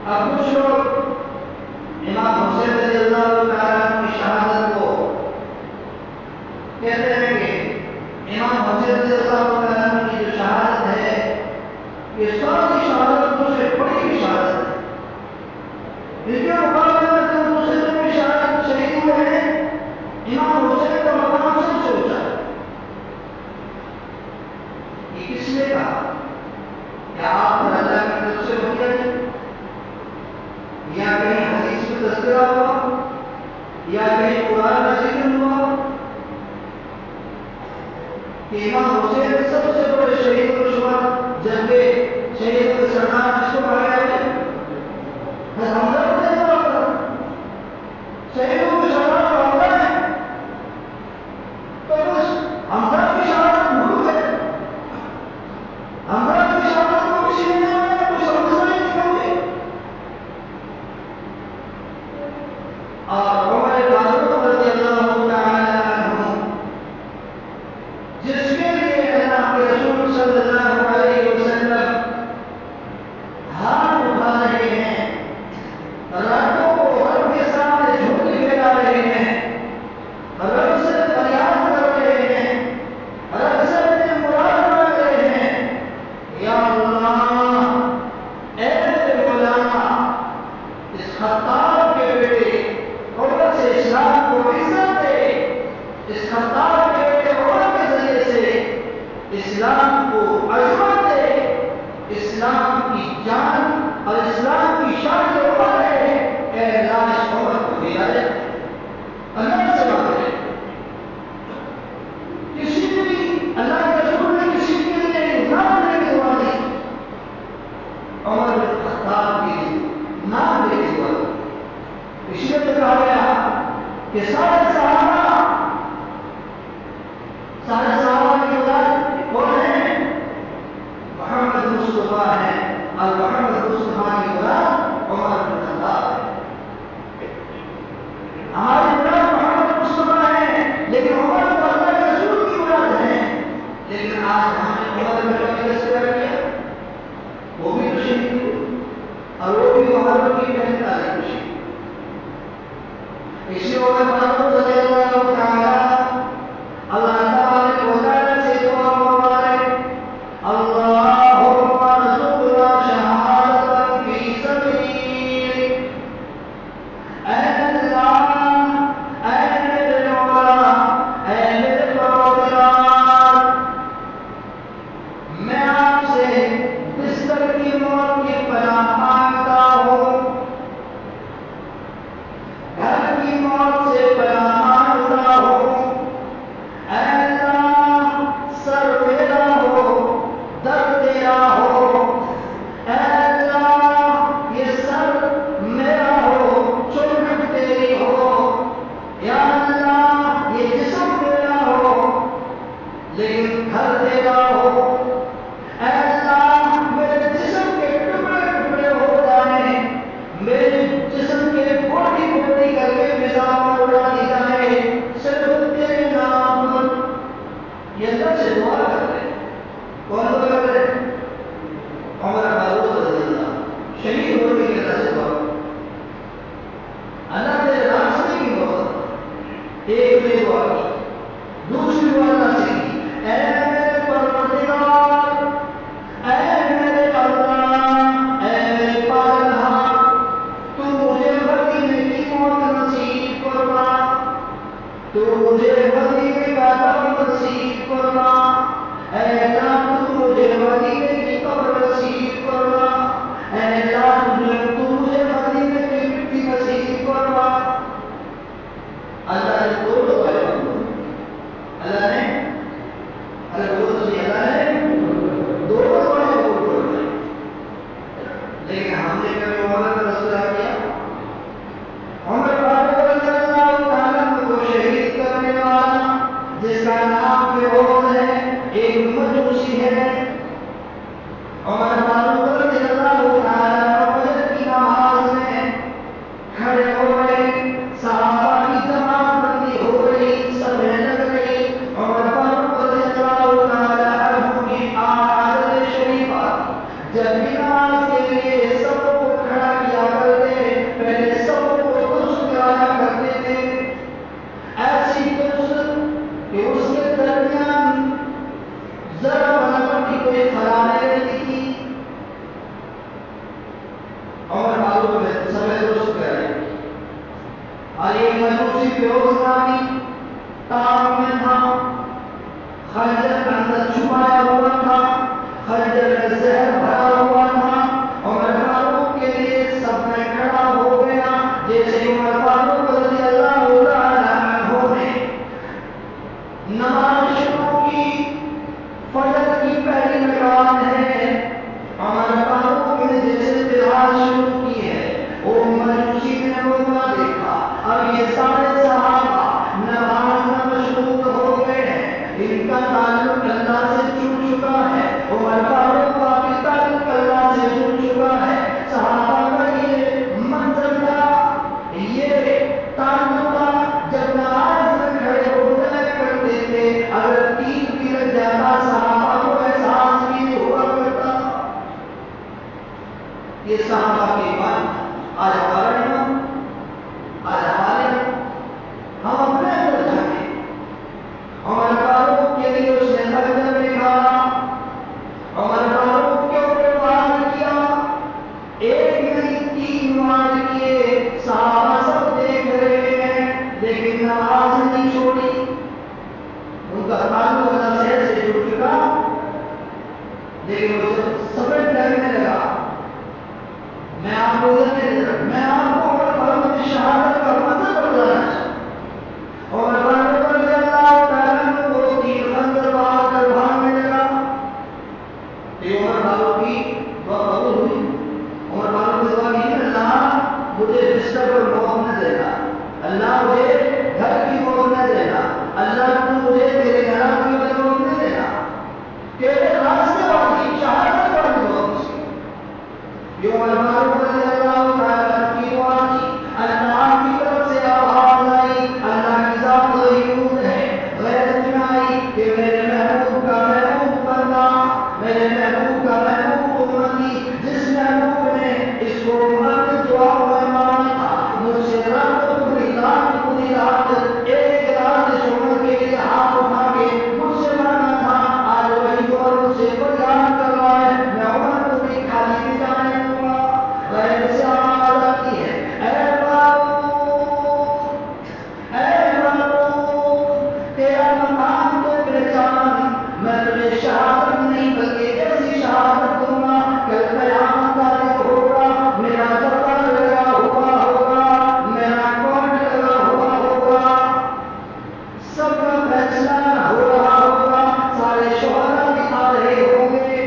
اب کچھ لوگ امام حسین رضی اللہ تعالیٰ عنہ کی شہادت کو کہتے ہیں کہ امام حسین رضی اللہ تعالیٰ عنہ کی جو شہادت ہے یہ ساری شہادتوں سے بڑی ہوئی شہادت ہے. اس کے مقابلے میں جو دوسرے کی شہادت شہید ہوئے ہیں امام حسین کا مقام سب سے اونچا ہے. یہ کس نے کہا؟ کیا آپ پر اللہ کی طرف سے ہو گیا یا کہیں حدیث میں تذکرہ ہوا یا کہیں قرآن کا ذکر ہوا کہ امام حسین سب سے بڑے شہید و شمار جنگے شہید و سردار جس کو کہا گیا ہے حمزہ رضی اللہ عنہ شہیدوں کے سردار کا حمزہ ہے. تو بس حمزہ کی شہادت ملک ہے. حمزہ کی شہادت کو کسی نے نہیں مانا کچھ سمجھنا نہیں چاہیے. اور عمر فاروق رضی اللہ تعالی عنہ جس کے لیے اللہ کے رسول صلی اللہ علیہ وسلم ہاتھ اٹھا رہے ہیں, راتوں کو رب کے سامنے جھوٹی پھیلا رہے ہیں, رب سے فریاد کر رہے ہیں, رب سے اپنی مراد مانگ رہے ہیں, یا اللہ اے میرے مولانا اس خطاب کے بیٹے عمر سے اسلام کو عزت دے, اس خطاب کے بیٹے عمر کے ذریعے سے اسلام کو عظمت دے, اسلام کی جان اور اسلام کی شان جو عمر ہے اے اللہ اس عمر کو ہدایت اللہ سے مانگ رہے. کسی نے بھی اللہ کے رسول نے کسی کے لیے نام لینے کی دعا نہیں, عمر بن خطاب کی نام لینے کی دعا. اسی لیے تو کہا گیا کہ سارے صحابہ کی اولاد کون ہیں؟ محمد مصطفیٰ ہیں, اور محمد مصطفیٰ کی اولاد عمر بن خطاب ہے. ہماری اولاد محمد مصطفیٰ ہیں لیکن عمر تو اللہ کے رسول کی اولاد ہیں. لیکن آج ہم نے عمر بن خطاب کا ذکر کیا, وہ بھی تو شہید ہوئے اور وہ بھی محرم کی پہلی تاریخ کو شہید. اسی عمر فاروق رضی اللہ تعالی اللہ تبارک و تعالی سے دعا مبارک اللہم ارزقنا شہادتا فی سبیلک. اے اللہ, اے میرے مولا, اے میرے پروردگار, میں آپ سے بستر کی موت کی پناہ مانگتا ہوں, گھر کی موت سے پناہ مانگتا ہوں. اے اللہ سر میرا ہو, در تیرا ہو, اے اللہ یہ سر میرا ہو, چوٹ تیری ہو, یا اللہ یہ جسم میرا ہو لیکن گھر تیرا ہو. اے اللہ میرے جسم کے ٹکڑے ٹکڑے ہو جائیں, میرے جسم کے بوٹی بوٹی کر کے فضا میں اڑا دی جائے, صرف تیرے نام پر. یہ اللہ سے دعا کر رہے ہیں. کون دعا کر رہے ہیں؟ عمر فاروق رضی اللہ شہید ہونے کی اللہ سے دعا. اللہ تیرے راستے کی بہت ایک نے دعا کی, دوسری دعا اللہ سے کی, اے میرے پروردگار, اے میرے اللہ, اے میرے پالنہار, تو مجھے مدینے کی موت نصیب فرما, تو مجھے مدینے کا دم نصیب فرما. اے اللہ تو مجھے مدینے کی قبر نصیب فرما. اے اللہ تو مجھے مدینے کی مٹی نصیب فرما. اللہ نے دو دعائیں مانگی. اللہ نے دو دعائیں قبول کر لی. لیکن ہم نے کبھی عمر کا تذکرہ کیا؟ عمر فاروق رضی اللہ تعالیٰ عنہ کو شہید کرنے والا جس کا نام فیروز ہے, ایک مجوسی ہے. عمر فاروق رضی اللہ تعالیٰ عنہ فجر کی نماز میں کھڑے ہو گئے, صحابہ کی جماعت بندی ہو گئی, سب لگ گئی. عمر فاروق رضی اللہ تعالیٰ عنہ کی عادت شریفہ جب بھی نماز کے لیے سب کو کھڑا کیا بیروزگاری کام میں تھا، خنجر اندر چھپایا ہوا تھا، خنجر میں زہر بھرا ہوا تھا، عمر فاروق کے لیے سب میں کھڑا ہو گیا، جیسے عمر فاروق رضی اللہ تعالیٰ عنہ نے نماز شروع کی، فجر کی پہلی رکعت ہے، عمر فاروق نے جیسے قرات شروع کی ہے، وہ مجوسی نے روزہ دیکھا، اب یہ سارے صحابہ نماز میں مشغول ہو گئے ہیں، ان کا تعلق اللہ سے چھوٹ چکا ہے، عمر فاروق کا بھی تعلق اللہ سے چھوٹ چکا ہے، صحابہ کا یہ منظر تھا، یہ تعلق تھا، جب نماز میں کھڑے ہو جایا کرتے تھے، اگر تین بھی لگ جاتا صحابہ کو احساس بھی نہیں ہوا کرتا۔ یہ صحابہ کی بات آج ہمارے ہم اپنے اندر جاتے، عمر فاروق کے لیے اس نے خنجر نکالا، عمر فاروق کے اوپر وار کیا، ایک نہیں تین وار کیے، صحابہ سب دیکھ رہے ہیں لیکن نماز نہیں چھوڑی، ان کا تعلق اللہ سے جڑ چکا، لیکن وہ سبق ڈرنے لگا۔ میں آپ کو عمر فاروق کی شہادت کا منظر بتانا چاہتا ہوں۔ عمر فاروق رضی اللہ تعالیٰ عنہ کو تین خنجر باہر کر بھاگنے لگا، یہ عمر فاروق کی دعا قبول ہوئی۔ عمر فاروق نے دعا کی، اللہ مجھے بستر پر موت نہ دینا، اللہ مجھے گھر کی موت نہ دینا، اللہ تو مجھے تیرے گھر کی موت نہ دینا، تیرے راستے والی شہادت والی موت سی۔ یہ عمر فاروق رضی اللہ تعالیٰ کی دعا تھی، اللہ کی طرف سے آواز آئی، اللہ کی ذات غیور ہے، غیرت میں آئی کہ میرے محبوب کا محبوب بندہ، میرے محبوب کا محبوب امتی، جس محبوب نے اس کو اپنی دعا میں مانا تھا، مجھ سے رب پوری رات ایک رات چھوڑنے کے لیے ہاتھ اٹھا کے مجھ سے مانگا تھا، آج وہی دعا مجھ سے فریاد کر رہا ہے، میں عمر کو بھی خالی نہیں جانے دوں گا۔ غیر سے آواز آتی ہے، اے فاروق، تیرا مقام تو پہچان، میں تجھے شہادت نہیں بلکہ ایسی شہادت دوں گا، کل قیامت کا دن ہوگا، میرا دربار لگا ہوا ہوگا، میرا کوٹ لگا ہوا ہوگا، سب کا فیصلہ ہو رہا ہوگا، سارے شہداء بھی آ رہے ہوں گے،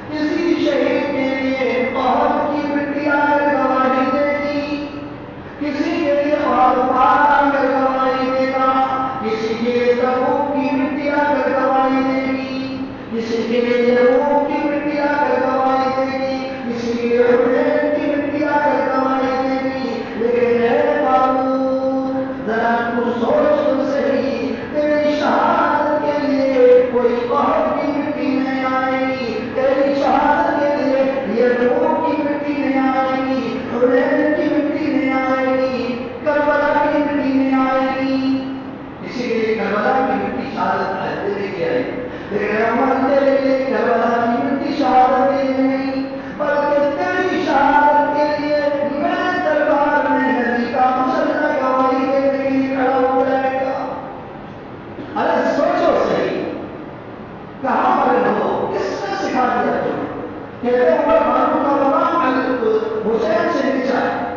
کسی شہید کے لیے عہد کی مٹی آ کر گواہی دے گی، کسی کے لیے عہد پہاڑ آ کر گواہی دے گا، کسی کے لیے تبوک کی مٹی آ کر گواہی دے گی، کسی کے لیے یرموک کی مٹی آ کر گواہی دے گی، کسی کے لیے حنین کی مٹی آ کر گواہی دے گی، لیکن اے فاروق ذرا تو سوچ تو صحیح، تیری شہادت کے لیے کوئی عہد کی مٹی نہیں آئے گی، تیری شہادت کے لیے یرموک کی مٹی نہیں آئے گی، حنین کی مٹی نہیں آئے گی، کربلا کی مٹی نہیں آئے گی، اسی کے لیے کربلا کی مٹی شہادت دے کے آئی، لیکن عمر تیرے لیے کربلا کی مٹی شہادت دے نہیں، بلکہ تیری شہادت کے لیے میرے دربار میں نبی کا مسلح گواہی دینے کے لیے کھڑا ہو جائے گا۔ ارے سوچو صحیح، کہاں پر ہو، کس نے سکھا دیا تمہیں؟ کہتے عمر فاروق کا مقام حسین سے نیچا ہے،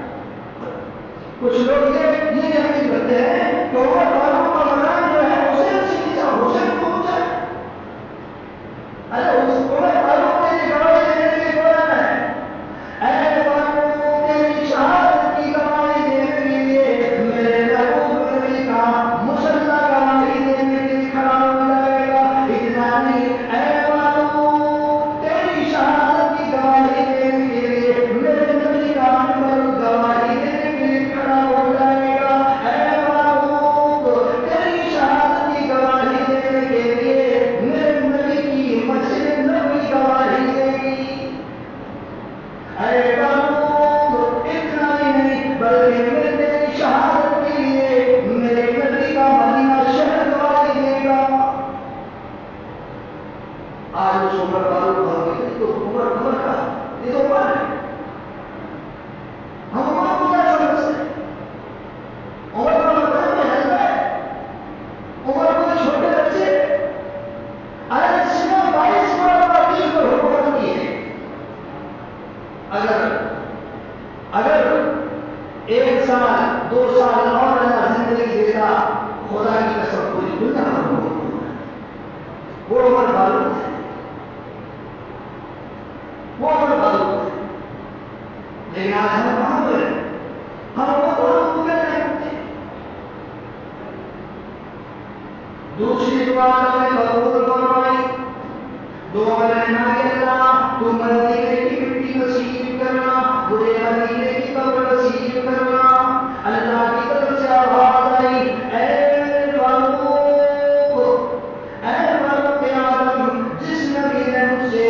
کچھ لوگ یہ یقین کرتے ہیں کہ عمر فاروق کا مقام جو ہے حسین سے نیچا، حسین کو اونچا ہے۔ ارے عمر فاروق کے لیے گواہی دینے کے لیے بولا ہے، اے فاروق تیری شہادت کی گواہی دینے کے لیے میرے محبوب نبی کا مسلح گواہی دینے کے لیے کھڑا ہو جائے گا، اتنا نہیں، اے فاروق تیری شہادت کی گواہی دینے کے لیے میرے نبی کا منبر گواہی دینے کے لیے کھڑا ہو جائے گا، اے فاروق وہ عمر فاروق ہے. لیکن آج ہم کہاں ہوئے؟ ہم وہ کر رہے ہوتے. دوسری دعا نے قبول فرمائی. دعا میں اللہ تم مدینے کی مٹی نصیب کرنا، مجھے مدینے کی قبر نصیب کرنا. اللہ کی طرف سے آواز آئی، اے فاروق، اے فاروق اعظم، جس نبی نے مجھ سے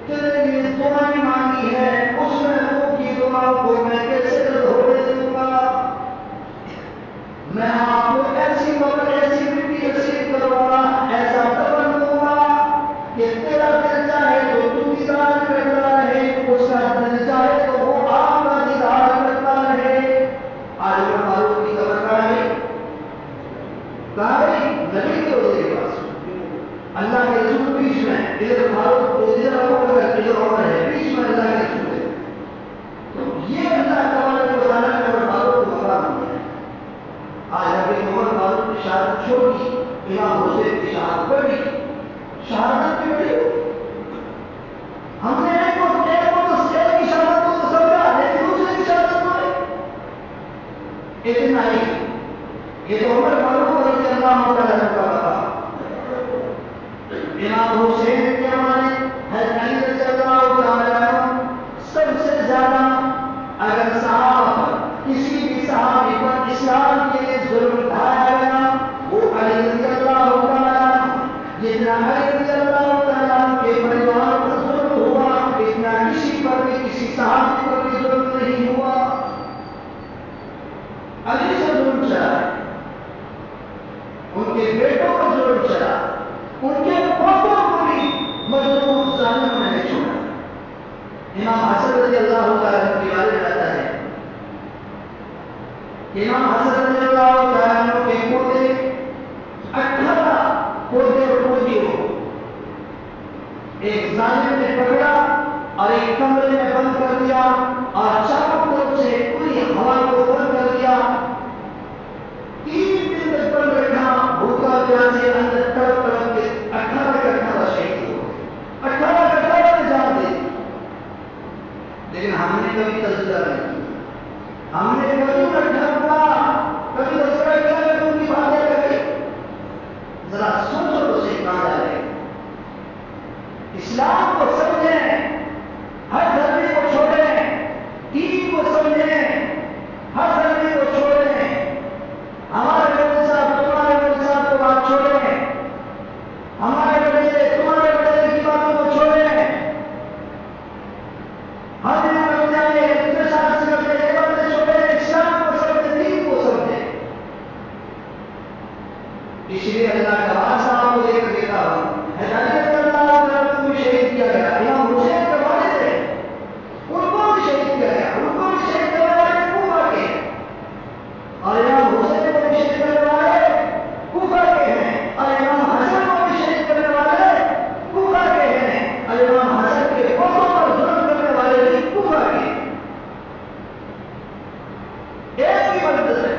تیرے لیے دعائیں مانگی ہے، اس محبوب کی دعا کو میں کیسے دھونے دوں گا؟ میں آپ کو ایسی قبر ایسی مٹی نصیب کروں گا، ایسا دفن دوں گا کہ تیرا دل چاہے تو تو دیدار کرتا رہے، اس کا دل چاہے تو وہ آپ کا دیدار کرتا رہے. آج عمر فاروق کی قبر کہاں ہے؟ کہاں ہے؟ نبی کے روزے کے پاس. اللہ کے رسول بیچ میں، ادھر فاروق ادھر عمر ہے، بیچ میں اللہ کے رسول ہے. تو یہ اللہ تبارک و تعالیٰ نے عمر فاروق کو مقام دیا ہے. آج ابھی عمر فاروق کی شہادت چھوٹی، امام حسین کی شہادت بڑی، شہادت بھی بڑی. ہم نے ایک کی شہادت کو سمجھا، لیکن دوسرے کی شہادت کو اتنا ہی. یہ تو عمر فاروق رضی اللہ تعالیٰ کا تھا. امام حسین کے ہمارے حضرت علی رضی اللہ تعالیٰ سب سے زیادہ اگر صاحب کسی بھی صحابی پر اسلام کے لیے ظلم ڈھایا گیا وہ علی رضی اللہ تعالیٰ. جتنا علی رضی اللہ تعالیٰ کے پریوار پر ظلم ہوا اتنا کسی پر بھی کسی صحابی پر بھی ظلم نہیں ہوا. علی سے ظلم چلا، ان کے بیٹوں پر ظلم چلا، ان کے پوتوں کو بھی مظلوم ظالم نے چھوڑا. امام حسن رضی اللہ تعالیٰ کی والد رہتا ہے، امام حسن رضی اللہ تعالیٰ کے پوتے 18 پوتے اور پوتیوں ایک ظالم نے پکڑا اور ایک کمرے میں بند کر دیا اور چاروں طرف سے پوری ہوا کو بند کر دیا. 3 دن تک بند رکھا، بھوکا پیاسے اندر تڑپ تڑپ کے 18 کے 18 شہید ہو گئے. 18 کے 18 نے جان دے. لیکن ہم نے کبھی تذکرہ نہیں کیا، ہم نے کبھی رکھا کبھی تذکرہ کیا کہ تم کی باتیں کرے. ذرا سوچو تو صحیح کہاں جا رہے. اسلام کو سمجھیں، ہر دھرمی کو چھوڑیں، دین کو سمجھیں، ہر دھرمی کو چھوڑیں. ہمارے بڑے صاحب تمہارے بڑے صاحب کو بات چھوڑیں، ہمارے بڑے تمہارے بڑے کی باتوں کو چھوڑیں. ہم نے بن جائے اتنے سال سے کرتے یہ باتیں چھوڑیں، اسلام کو سمجھیں، دین کو سمجھیں. اس لیے اللہ کا واسطہ آپ کو دے کر دیتا ہوں. شہید کیا گیا، امام حسین کے والد تھے، ان کو بھی شہید کیا گیا، ان کو بھی شہید کرنے والے کوفہ کے، اور امام حسین کو بھی شہید کرنے والے کوفہ کے ہیں، اور امام حسن کو بھی شہید کرنے والے کوفہ کے ہیں، اور امام حسن کے پوتوں پر ظلم کرنے والے بھی کوفہ کے. ایک ہی منتظر ہے.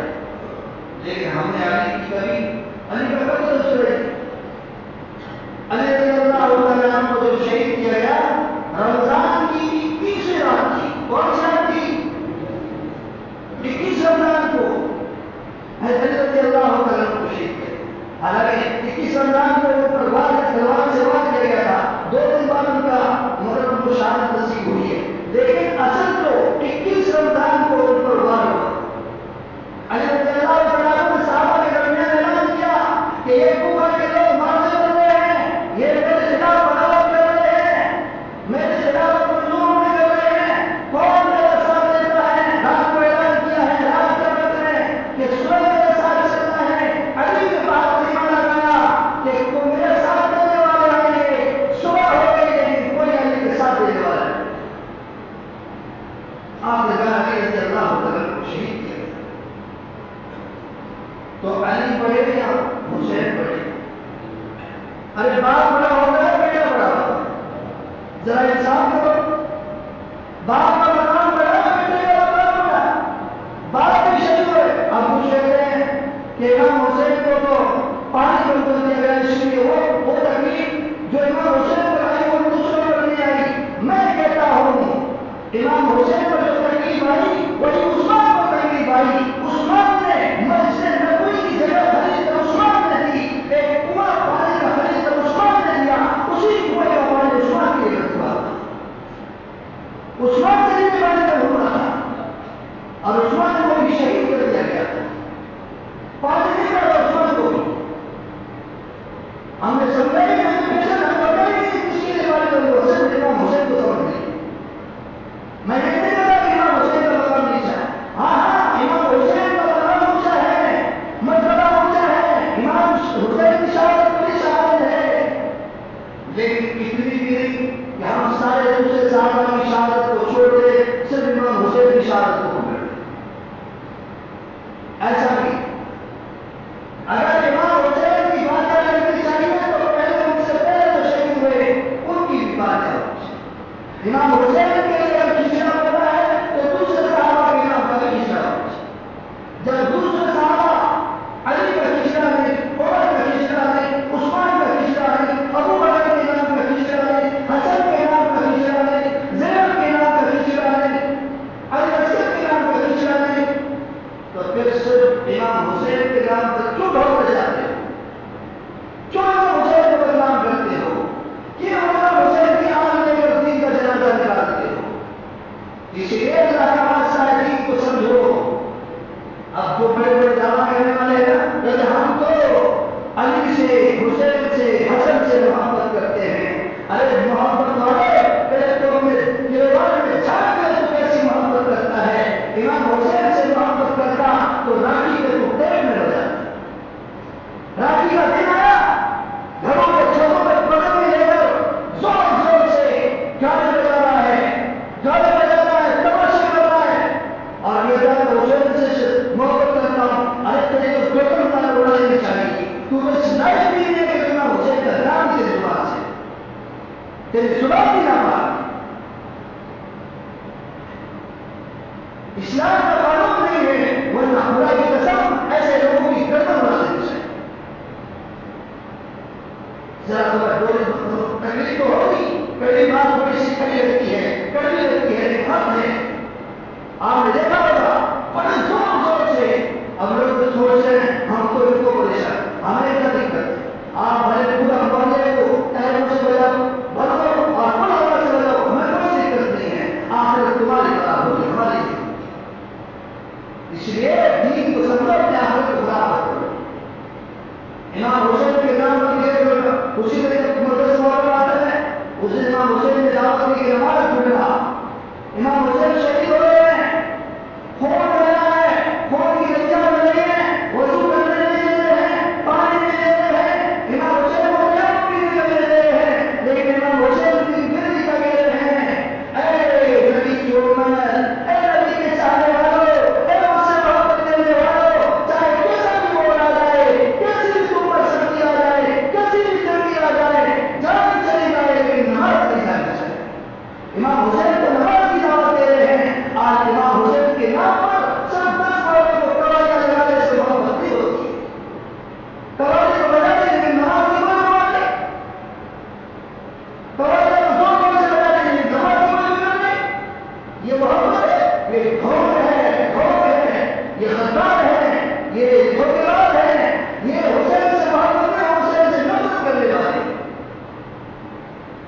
لیکن ہم نے علی کی کبھی علی کا کبھی تو چھوڑے. علی رضی اللہ تعالیٰ کو جو شہید کیا گیا رمضان کی 21 رات تھی. کون سی رات تھی؟ 21 رمضان کو حضرت رضی اللہ تعالیٰ کو شہید کیا. حالانکہ 21 رمضان کو تلوار سے وار کیا گیا تھا، 2 دن بعد ان کا مگر ان کو شہادت نصیب ہوئی ہے. لیکن اصل تو 21 رمضان کو ان پر وار ہوا. علی رضی اللہ تعالیٰ نے صحابہ کے درمیان اعلان کیا کہ یہ کوفہ کے لوگ مارنے والے ہیں، یہ میرے خلاف بغاوت کر رہے ہیں، میرے خلاف ظلم کر رہے ہیں. کون میرا ساتھ دیتا ہے؟ رات کو اعلان کیا ہے رات کے وقت میں کہ سورہ میرے ساتھ چلنا ہے. علی کے پاس نہیں لگایا کہ تم میرے ساتھ دینے والے آئیں گے. صبح ہو گئی لیکن کوئی علی کے ساتھ دینے والا ہے. آپ نے کہا علی رضی اللہ تعالیٰ کو شہید کیا. تو علی پڑھے یا حسین پڑھے؟ ارے باپ بڑا ہوتا ہے بیٹا بڑا ہوتا ہے. ذرا انصاف کرو. باپ کا مقام بڑا ہے، بیٹے کا مقام بڑا. باپ بھی شہید ہوئے. اب کچھ کہتے ہیں کہ امام حسین کو تو پانی بند کر دیا گیا، اس لیے وہ تکلیف جو امام حسین پر آئی وہ دوسروں پر نہیں آئی. میں کہتا امام حسین پر جو تکلیف آئی وہی عثمان کو تکلیف آئی. عثمان نے مسجد نبوی کی جگہ خرید کر عثمان نے دی. ایک کنواں پانی کا خرید کر عثمان نے دیا. اسی کنویں کا پانی عثمان کے لیے رکھا تھا. عثمان کے لیے پانی کا ہو رہا تھا اور عثمان کو بھی شہید کر دیا گیا تھا. پانی نہیں کرا عثمان کو بھی. ہم نے سمجھا کہ ہم پتہ ہی نہیں کسی کے بارے میں حسین امام حسین کو سمجھ نہیں. میں نے نہیں کہا کہ امام حسین کا مقام نیچا ہے. ہاں امام حسین کا مقام اونچا ہے, مرتبہ اونچا ہے. امام حسین کی شہادت بڑی شہادت ہے, لیکن اتنی بھی نہیں کہ ہم سارے دوسرے صحابہ کی شہادت کو چھوڑ دیں, صرف امام حسین کی شہادت کو پکڑ لیں. ایسا نہیں. اگر امام حسین کی باتیں کرنی چاہیے تو پہلے ان سے پہلے جو شہید ہوئے ان کی بھی باتیں ہوتی ہیں. امام حسین کے لیے اگر کھینچنا پڑتا ہے تو دوسرے صحابہ کے نام کا کھینچنا ہوتا ہے. جب دوسرے صحابہ علی کا کھینچنا نہیں, عمر کا کھینچنا نہیں, عثمان کا کھینچنا نہیں, ابو بکر کے نام کا کھینچنا نہیں, حسن کے نام کا کھینچنا نہیں, زینب کے نام کا کھینچنا نہیں, علی اصغر کے نام کا کھینچنا نہیں, تو پھر صرف امام حسین کے نام پر کیوں ڈھوکتے جاتے ہو؟ کیوں امام حسین کو بدنام کرتے ہو؟ کیوں امام حسین کی آن لے کر دین کا جنازہ نکالتے ہو؟ اس لیے اللہ کا بادشاہ دین کو سمجھو. اب جو بڑے بڑے دعویٰ کرنے والے ہیں کہ ہم تو علی سے, حسین سے, حسن سے محبت کرتے ہیں. ارے محبت والے پہلے تو ہمیں دیوار میں چھاپ کر تو کیسی محبت کرتا ہے. امام حسین سے محبت کرتا تو راکھی کے تو پیٹ میں ہو جاتا. راکھی کا دن آیا, گھروں کے چھوٹوں میں پکڑ میں لے کر زور زور سے گانے بجا رہا ہے, گانے بجا رہا ہے, تماشے کر رہا ہے, اور یہ جانا حسین سے محبت کرتا ہوں. ارے تیرے کو پیپر میں اڑا لینی چاہیے. تو بس نہیں بھی نہیں کہ امام حسین کا نام تیرے زبان سے, تیری زبان کی نام آ. اسلام کا قانون نہیں ہے, ورنہ خدا کی قسم ایسے لوگوں کی گردن اڑا دینی چاہیے. ذرا تکلیف تو ہوگی, پہلی بات بڑی سی کڑی لگتی ہے, کڑی لگتی ہے, لیکن حق ہے. آپ نے دیکھا ہوگا بڑے زور زور سے اب لوگ تو سوچتے ہیں ہم تو ان کو پریشان, ہمیں کیا دقت. آپ بھلے پورا بولے کو ٹائم سے بجاؤ, بھرو اور بڑا بڑا سے بجاؤ, ہمیں کوئی دقت نہیں ہے. آخر تمہاری خراب ہوگی, ہماری نہیں. اس لیے دین کو سمجھو, اپنے آخرت کو خراب کرو. امام حسین کے نام پر اسی طرح مدرسہ مولانا آتا ہے, اس دن امام حسین نے دعوت دی کہ نماز پڑھنا. امام حسین شہید ہو رہے ہیں, خون بہ رہا ہے, خون کی گنجا بن رہی ہے, وضو کرنے نہیں دے رہے ہیں, پانی نہیں دے رہے ہیں. امام حسین کو جان بھی نہیں دے رہے ہیں, لیکن امام حسین کی پھر بھی کہہ رہے ہیں, اے نبی کی امت, اے نبی کے چاہنے والوں, اے مجھ سے محبت کرنے والوں, چاہے کیسا بھی موڑ آ جائے, کیسی بھی تم پر سختی آ جائے, کیسی بھی تنگی آ جائے, جان چلی جائے, لیکن نماز نہیں جانا چاہیے. امام حسین کو نماز کی دعوت دے رہے ہیں. آج امام حسین کے نام پر صرف 10 والوں کو قوالیاں لگانے سے محبت نہیں ہوتی. قوالی کو بجانے لیکن نماز کی کوئی بات نہیں. قوالیاں کو زور زور سے بجانے لیکن نماز کی کوئی بات نہیں. یہ محبت ہے, یہ کھوٹ ہے, کھوٹ ہے, یہ غدار ہے, یہ دھوکےباز ہے, یہ حسین سے محبت میں حسین سے نفرت کرنے والے.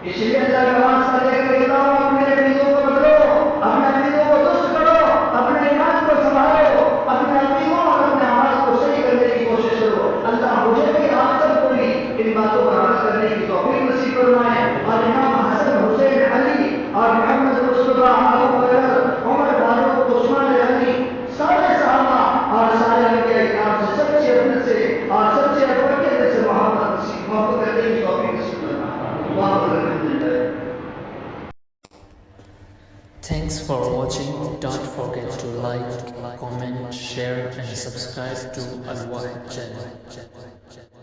اس لیے اللہ کا واسطہ دے کر کہتا ہوں, اپنے عقیدوں کو بدلو, اپنے عقیدوں کو درست کرو, اپنے ایمان کو سنبھالو, اپنے عقیدوں اور اپنے اعمال کو صحیح کرنے کی کوشش کرو. اللہ مجھے بھی آپ سب کو بھی ان باتوں پر عمل کرنے کی توفیق نصیب فرمائے. اور امام حسن, حسین, علی اور محمد مصطفیٰ, ابو بکر, عمر فاروق, عثمان علی, سارے صحابہ اور سارے انبیاء کرام سے سچے اپنے سے اور سچے اپنے سے محبت کرنے کی توفیق نصیب فرمائے. Thanks for watching. Don't forget to like, comment, share and subscribe to Al Wahid channel.